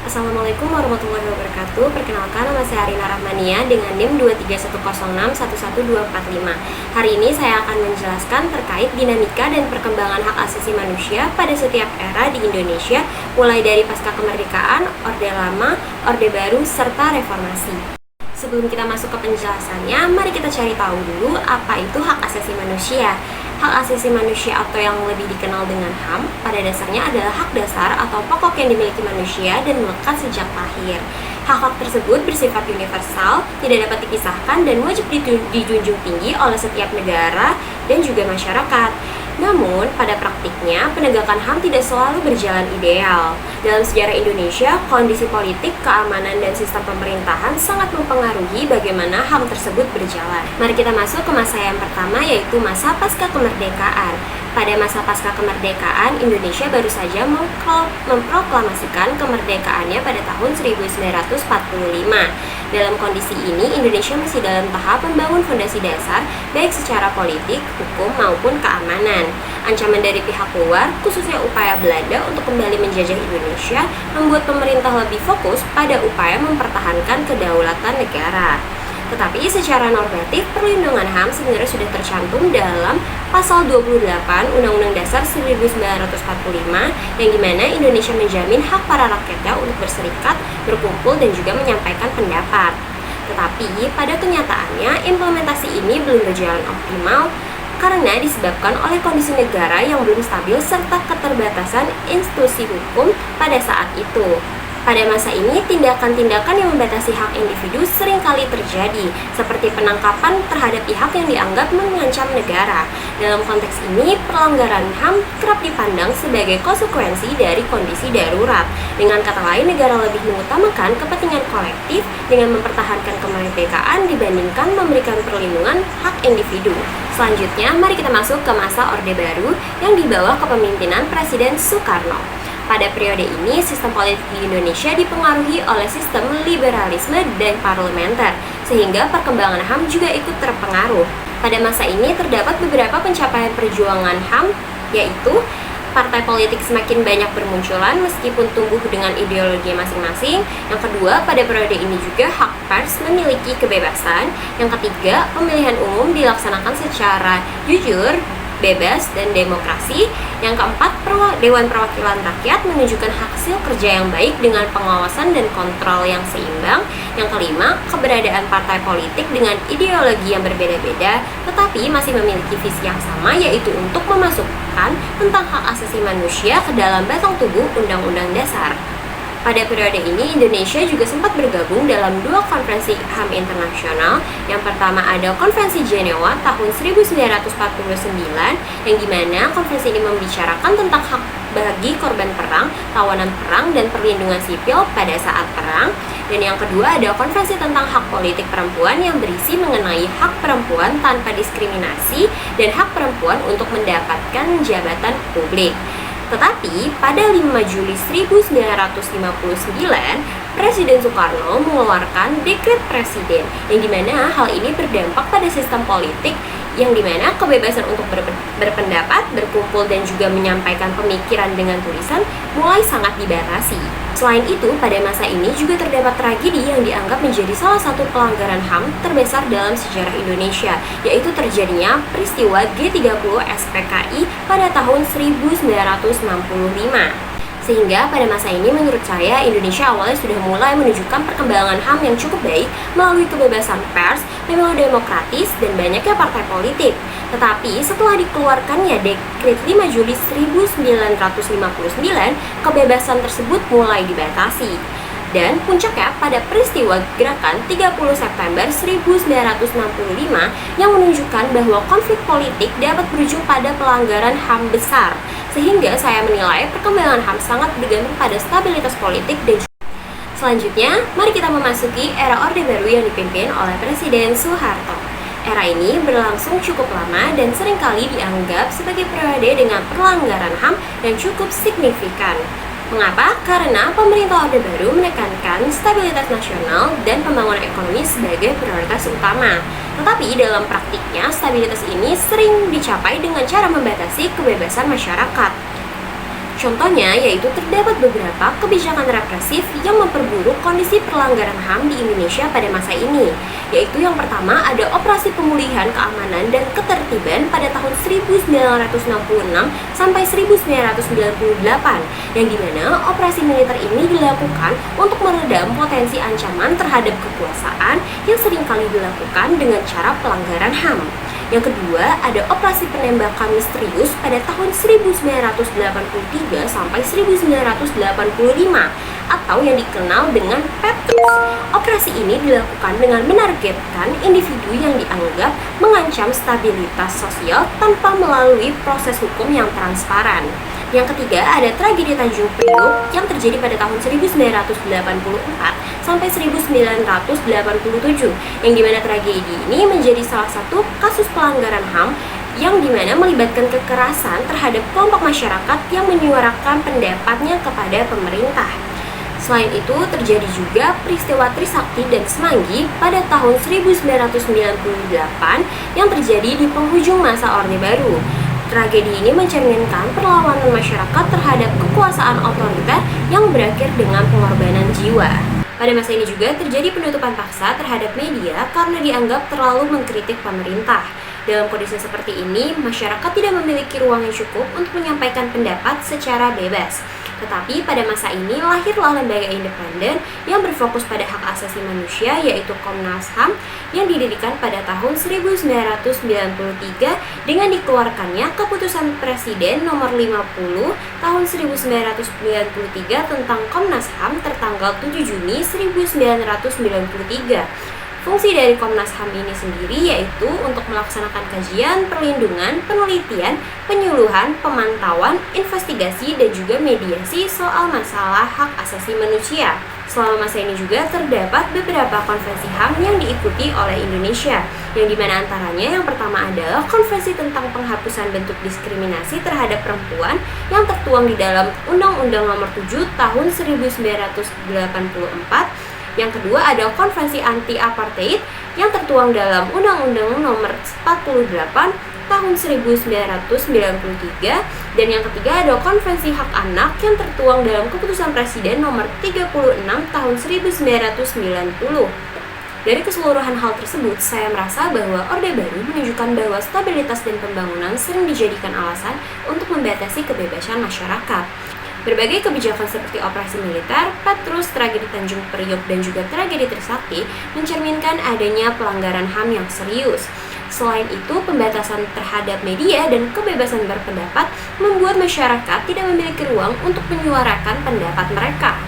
Assalamualaikum warahmatullahi wabarakatuh. Perkenalkan, nama saya Arina Rahmania dengan NIM 23106111245. Hari ini saya akan menjelaskan terkait dinamika dan perkembangan hak asasi manusia pada setiap era di Indonesia, mulai dari pasca kemerdekaan, Orde Lama, Orde Baru, serta reformasi. Sebelum kita masuk ke penjelasannya, mari kita cari tahu dulu apa itu hak asasi manusia. Hak asasi manusia atau yang lebih dikenal dengan HAM pada dasarnya adalah hak dasar atau pokok yang dimiliki manusia dan melekat sejak lahir. Hak-hak tersebut bersifat universal, tidak dapat dipisahkan dan wajib dijunjung tinggi oleh setiap negara dan juga masyarakat. Namun, pada praktiknya, penegakan HAM tidak selalu berjalan ideal. Dalam sejarah Indonesia, kondisi politik, keamanan, dan sistem pemerintahan sangat mempengaruhi bagaimana HAM tersebut berjalan. Mari kita masuk ke masa yang pertama, yaitu masa pasca kemerdekaan. Pada masa pasca kemerdekaan, Indonesia baru saja memproklamasikan kemerdekaannya pada tahun 1945. Dalam kondisi ini, Indonesia masih dalam tahap membangun fondasi dasar, baik secara politik, hukum, maupun keamanan. Ancaman dari pihak luar, khususnya upaya Belanda untuk kembali menjajah Indonesia, membuat pemerintah lebih fokus pada upaya mempertahankan kedaulatan negara. Tetapi secara normatif, perlindungan HAM sebenarnya sudah tercantum dalam Pasal 28 Undang-Undang Dasar 1945 yang dimana Indonesia menjamin hak para rakyatnya untuk berserikat, berkumpul, dan juga menyampaikan pendapat. Tetapi pada kenyataannya, implementasi ini belum berjalan optimal karena disebabkan oleh kondisi negara yang belum stabil serta keterbatasan institusi hukum pada saat itu. Pada masa ini, tindakan-tindakan yang membatasi hak individu seringkali terjadi, seperti penangkapan terhadap pihak yang dianggap mengancam negara. Dalam konteks ini, pelanggaran HAM kerap dipandang sebagai konsekuensi dari kondisi darurat. Dengan kata lain, negara lebih mengutamakan kepentingan kolektif dengan mempertahankan kemerdekaan dibandingkan memberikan perlindungan hak individu. Selanjutnya, mari kita masuk ke masa Orde Baru yang di bawah kepemimpinan Presiden Soekarno. Pada periode ini, sistem politik di Indonesia dipengaruhi oleh sistem liberalisme dan parlementer, sehingga perkembangan HAM juga ikut terpengaruh. Pada masa ini terdapat beberapa pencapaian perjuangan HAM, yaitu partai politik semakin banyak bermunculan meskipun tumbuh dengan ideologi masing-masing. Yang kedua, pada periode ini juga hak pers memiliki kebebasan. Yang ketiga, pemilihan umum dilaksanakan secara jujur, bebas, dan demokrasi. Yang keempat, Dewan Perwakilan Rakyat menunjukkan hasil kerja yang baik dengan pengawasan dan kontrol yang seimbang. Yang kelima, keberadaan partai politik dengan ideologi yang berbeda-beda tetapi masih memiliki visi yang sama, yaitu untuk memasukkan tentang hak asasi manusia ke dalam batang tubuh Undang-Undang Dasar. Pada periode ini, Indonesia juga sempat bergabung dalam dua konferensi HAM internasional. Yang pertama ada Konvensi Jenewa tahun 1949, yang dimana konvensi ini membicarakan tentang hak bagi korban perang, tawanan perang, dan perlindungan sipil pada saat perang. Dan yang kedua ada Konvensi tentang Hak Politik Perempuan yang berisi mengenai hak perempuan tanpa diskriminasi dan hak perempuan untuk mendapatkan jabatan publik. Tetapi pada 5 Juli 1959, Presiden Soekarno mengeluarkan dekret presiden yang dimana hal ini berdampak pada sistem politik yang dimana kebebasan untuk berpendapat, berkumpul, dan juga menyampaikan pemikiran dengan tulisan mulai sangat dibatasi. Selain itu, pada masa ini juga terdapat tragedi yang dianggap menjadi salah satu pelanggaran HAM terbesar dalam sejarah Indonesia, yaitu terjadinya peristiwa G30 SPKI pada tahun 1965. Sehingga pada masa ini menurut saya Indonesia awalnya sudah mulai menunjukkan perkembangan HAM yang cukup baik melalui kebebasan pers, pemilu demokratis, dan banyaknya partai politik. Tetapi setelah dikeluarkannya Dekret 5 Juli 1959, kebebasan tersebut mulai dibatasi. Dan puncaknya pada peristiwa gerakan 30 September 1965 yang menunjukkan bahwa konflik politik dapat berujung pada pelanggaran HAM besar. Sehingga saya menilai perkembangan HAM sangat bergantung pada stabilitas politik dan selanjutnya, mari kita memasuki era Orde Baru yang dipimpin oleh Presiden Soeharto. Era ini berlangsung cukup lama dan seringkali dianggap sebagai periode dengan pelanggaran HAM yang cukup signifikan. Mengapa? Karena pemerintah Orde Baru menekankan stabilitas nasional dan pembangunan ekonomi sebagai prioritas utama. Tetapi dalam praktiknya, stabilitas ini sering dicapai dengan cara membatasi kebebasan masyarakat. Contohnya yaitu terdapat beberapa kebijakan represif yang memperburuk kondisi pelanggaran HAM di Indonesia pada masa ini. Yaitu yang pertama ada Operasi Pemulihan Keamanan dan Ketertiban pada tahun 1966 sampai 1998, yang dimana operasi militer ini dilakukan untuk meredam potensi ancaman terhadap kekuasaan yang seringkali dilakukan dengan cara pelanggaran HAM. Yang kedua, ada operasi penembakan misterius pada tahun 1983 sampai 1985 atau yang dikenal dengan Petrus. Operasi ini dilakukan dengan menargetkan individu yang dianggap mengancam stabilitas sosial tanpa melalui proses hukum yang transparan. Yang ketiga, ada tragedi Tanjung Priok yang terjadi pada tahun 1984 sampai 1987, yang dimana tragedi ini menjadi salah satu kasus pelanggaran HAM yang dimana melibatkan kekerasan terhadap kelompok masyarakat yang menyuarakan pendapatnya kepada pemerintah. Selain itu, terjadi juga peristiwa Trisakti dan Semanggi pada tahun 1998 yang terjadi di penghujung masa Orde Baru. Tragedi ini mencerminkan perlawanan masyarakat terhadap kekuasaan otoriter yang berakhir dengan pengorbanan jiwa. Pada masa ini juga terjadi penutupan paksa terhadap media karena dianggap terlalu mengkritik pemerintah. Dalam kondisi seperti ini, masyarakat tidak memiliki ruang yang cukup untuk menyampaikan pendapat secara bebas. Tetapi pada masa ini lahirlah lembaga independen yang berfokus pada hak asasi manusia, yaitu Komnas HAM, yang didirikan pada tahun 1993 dengan dikeluarkannya Keputusan Presiden Nomor 50 tahun 1993 tentang Komnas HAM tertanggal 7 Juni 1993. Fungsi dari Komnas HAM ini sendiri yaitu untuk melaksanakan kajian, perlindungan, penelitian, penyuluhan, pemantauan, investigasi, dan juga mediasi soal masalah hak asasi manusia. Selama masa ini juga terdapat beberapa konvensi HAM yang diikuti oleh Indonesia, yang dimana antaranya yang pertama adalah Konvensi tentang Penghapusan Bentuk Diskriminasi Terhadap Perempuan yang tertuang di dalam Undang-Undang Nomor 7 Tahun 1984. Yang kedua ada Konvensi Anti-Apartheid yang tertuang dalam Undang-Undang Nomor 48 Tahun 1993, dan yang ketiga ada Konvensi Hak Anak yang tertuang dalam Keputusan Presiden Nomor 36 Tahun 1990. Dari keseluruhan hal tersebut, saya merasa bahwa Orde Baru menunjukkan bahwa stabilitas dan pembangunan sering dijadikan alasan untuk membatasi kebebasan masyarakat. Berbagai kebijakan seperti operasi militer, Petrus, tragedi Tanjung Priok, dan juga tragedi Trisakti mencerminkan adanya pelanggaran HAM yang serius. Selain itu, pembatasan terhadap media dan kebebasan berpendapat membuat masyarakat tidak memiliki ruang untuk menyuarakan pendapat mereka.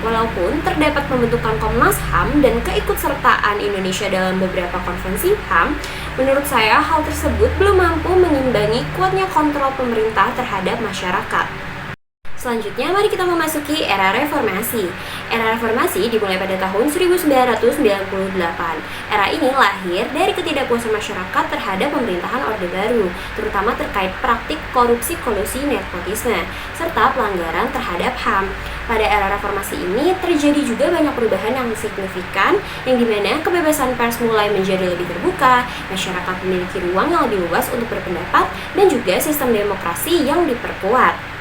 Walaupun terdapat pembentukan Komnas HAM dan keikutsertaan Indonesia dalam beberapa konvensi HAM, menurut saya hal tersebut belum mampu mengimbangi kuatnya kontrol pemerintah terhadap masyarakat. Selanjutnya, mari kita memasuki era reformasi. Era reformasi dimulai pada tahun 1998. Era ini lahir dari ketidakpuasan masyarakat terhadap pemerintahan Orde Baru, terutama terkait praktik korupsi, kolusi, nepotisme, serta pelanggaran terhadap HAM. Pada era reformasi ini terjadi juga banyak perubahan yang signifikan, yang dimana kebebasan pers mulai menjadi lebih terbuka, masyarakat memiliki ruang yang lebih luas untuk berpendapat, dan juga sistem demokrasi yang diperkuat.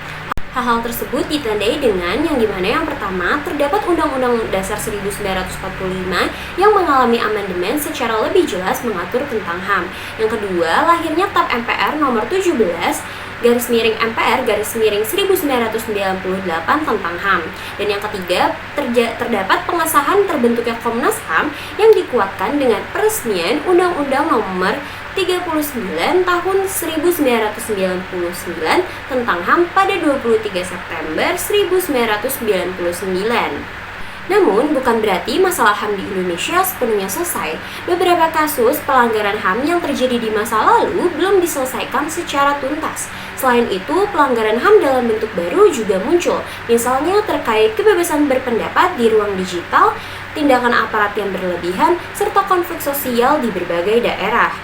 Hal-hal tersebut ditandai dengan yang dimana yang pertama terdapat Undang-Undang Dasar 1945 yang mengalami amandemen secara lebih jelas mengatur tentang HAM. Yang kedua, lahirnya TAP MPR nomor 17 /MPR /1998 tentang HAM. Dan yang ketiga, terdapat pengesahan terbentuknya Komnas HAM yang dikuatkan dengan peresmian Undang-Undang nomor 39 tahun 1999 tentang HAM pada 23 September 1999. Namun, bukan berarti masalah HAM di Indonesia sepenuhnya selesai. Beberapa kasus pelanggaran HAM yang terjadi di masa lalu belum diselesaikan secara tuntas. Selain itu, pelanggaran HAM dalam bentuk baru juga muncul, misalnya terkait kebebasan berpendapat di ruang digital, tindakan aparat yang berlebihan, serta konflik sosial di berbagai daerah.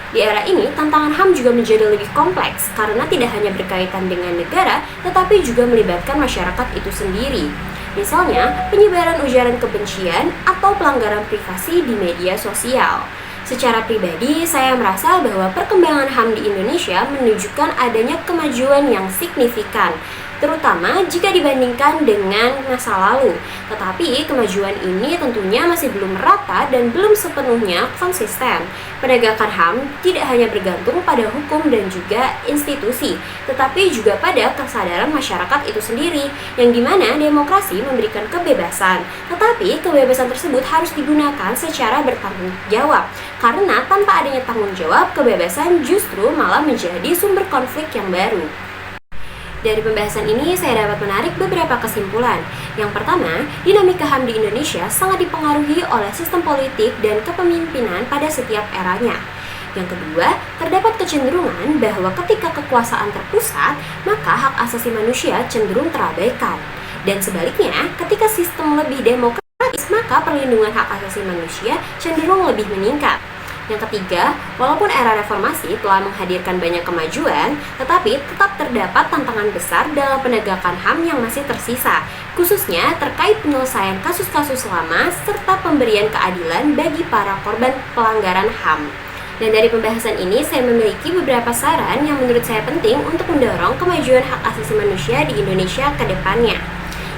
Di era ini, tantangan HAM juga menjadi lebih kompleks karena tidak hanya berkaitan dengan negara, tetapi juga melibatkan masyarakat itu sendiri. Misalnya, penyebaran ujaran kebencian atau pelanggaran privasi di media sosial. Secara pribadi, saya merasa bahwa perkembangan HAM di Indonesia menunjukkan adanya kemajuan yang signifikan. terutama jika dibandingkan dengan masa lalu. Tetapi kemajuan ini tentunya masih belum merata dan belum sepenuhnya konsisten. Penegakan HAM tidak hanya bergantung pada hukum dan juga institusi, tetapi juga pada kesadaran masyarakat itu sendiri, yang dimana demokrasi memberikan kebebasan. Tetapi kebebasan tersebut harus digunakan secara bertanggung jawab, karena tanpa adanya tanggung jawab, kebebasan justru malah menjadi sumber konflik yang baru. Dari pembahasan ini, saya dapat menarik beberapa kesimpulan. Yang pertama, dinamika HAM di Indonesia sangat dipengaruhi oleh sistem politik dan kepemimpinan pada setiap eranya. Yang kedua, terdapat kecenderungan bahwa ketika kekuasaan terpusat, maka hak asasi manusia cenderung terabaikan. Dan sebaliknya, ketika sistem lebih demokratis, maka perlindungan hak asasi manusia cenderung lebih meningkat. Yang ketiga, walaupun era reformasi telah menghadirkan banyak kemajuan, tetapi tetap terdapat tantangan besar dalam penegakan HAM yang masih tersisa, khususnya terkait penyelesaian kasus-kasus lama serta pemberian keadilan bagi para korban pelanggaran HAM. Dan dari pembahasan ini, saya memiliki beberapa saran yang menurut saya penting untuk mendorong kemajuan hak asasi manusia di Indonesia ke depannya.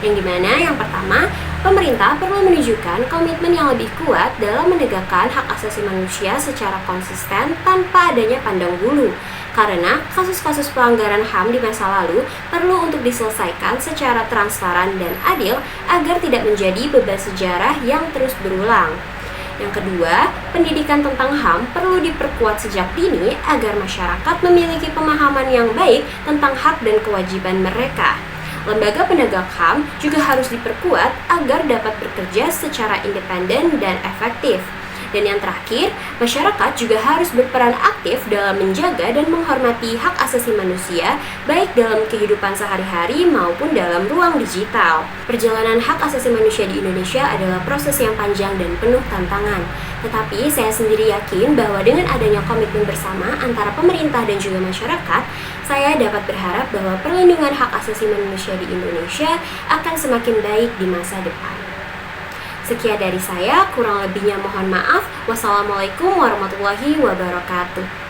Yang dimana yang pertama, pemerintah perlu menunjukkan komitmen yang lebih kuat dalam menegakkan hak asasi manusia secara konsisten tanpa adanya pandang bulu. Karena kasus-kasus pelanggaran HAM di masa lalu perlu untuk diselesaikan secara transparan dan adil agar tidak menjadi beban sejarah yang terus berulang. Yang kedua, pendidikan tentang HAM perlu diperkuat sejak dini agar masyarakat memiliki pemahaman yang baik tentang hak dan kewajiban mereka. Lembaga penegak HAM juga harus diperkuat agar dapat bekerja secara independen dan efektif. Dan yang terakhir, masyarakat juga harus berperan aktif dalam menjaga dan menghormati hak asasi manusia, baik dalam kehidupan sehari-hari maupun dalam ruang digital. Perjalanan hak asasi manusia di Indonesia adalah proses yang panjang dan penuh tantangan. Tetapi saya sendiri yakin bahwa dengan adanya komitmen bersama antara pemerintah dan juga masyarakat, saya dapat berharap bahwa perlindungan hak asasi manusia di Indonesia akan semakin baik di masa depan. Sekian dari saya, kurang lebihnya mohon maaf. Wassalamualaikum warahmatullahi wabarakatuh.